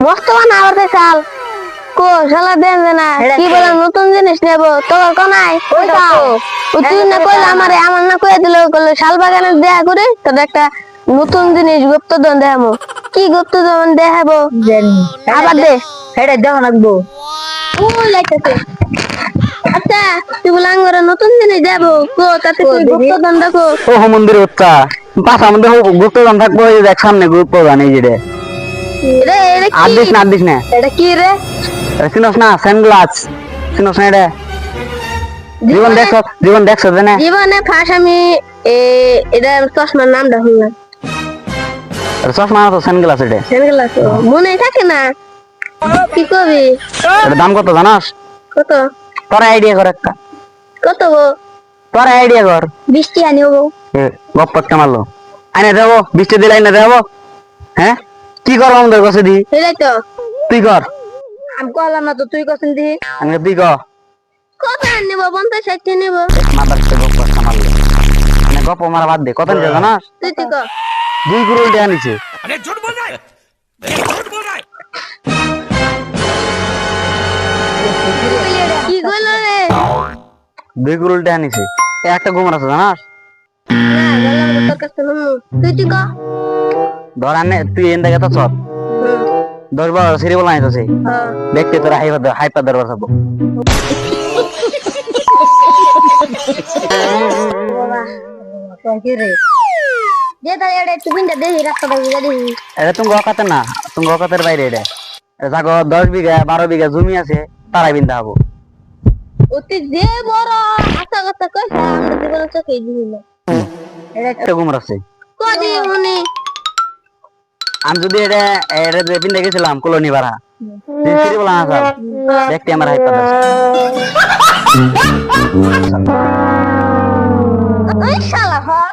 মস্ত বানা আবার চাল কো শালা দেন না কি বলে নতুন জিনিস নেব তোর কোনায় ওইটা তুই না কইলা আমারে আমার না কইয়া দিল কইলো শাল বাগানে দেখা করে তোর একটা নতুন জিনিস গুপ্তধন দেখাবো কি গুপ্তধন দেখাবো জানি আবার দে হেডে দেখো নাকবো ও লাইতেছে আচ্ছা তুই বলে আঙ্গরে নতুন জিনিস দেবো কো তাতে তুই গুপ্তধন দেখো ও মন্দির উচ্চা পাশা মধ্যে গুপ্তধন থাকবো এই দেখ সামনে গুপ্তধন এই যে রে রে আর কি দিস না এটা কি রে চিনস না সানগ্লাস চিনস না এটা জীবন দেখছ না জীবনে ফাঁস আমি এটা চশমার নামটা শুনলাম চশমা তো সানগ্লাস এটা সানগ্লাস মনে থাকে না কি কবি এটার দাম কত জানাস কত তোর আইডিয়া কর একটা কত গো তোর আইডিয়া কর বৃষ্টি আনি হবো গপ্পট কামালো আইনে দেবো বৃষ্টি দিলে আইনে দেবো হ্যাঁ কি করবো আমাদের কাছে দি সেটাই তো তুই কর আমি কলাম না তো তুই কছেন দি আমি তুই কর কত নেবো 50-60 নেবো মাথার গপ্পট কামালো মানে গপ্প মারা বাদ দে কত নিছে জানাস তুই তুই কর 2 করোড় টাকা নিছে अरे झूठ बोल रहा है ये झूठ बोल रहा है কি কইলো রে 2 করোড় টাকা নিছে একটা ঘুমার আছে জানাস না গেলাম তো তোর কাছে শুনমু তুই তুই কর ধর আনে তুই এন দেখে তো চল 10-12 সিরি বলা আইতাছে হ্যাঁ দেখতে তোর হাইপার দরবার থাকবো কি রে যে তাই এড়ে তুই বিন্দা দেহি রাস্তাটা দেখি এটা তুমি অকাতে না তুমি অকাতের বাইরে এটা দেখো 10 বিঘা 12 বিঘা জমি আছে তারাই বিন্দা হবো অতি যে বড় আশা কথা কইছে আমরা জীবনে চোখে দিল একটা ঘুমার আছে কদি উনি আমি যদি এটা এটা বিন্দা গেছিলাম কলোনি ভাড়া সিরি বলা না দেখতে আমার হাইপার আছে ওই শালা হর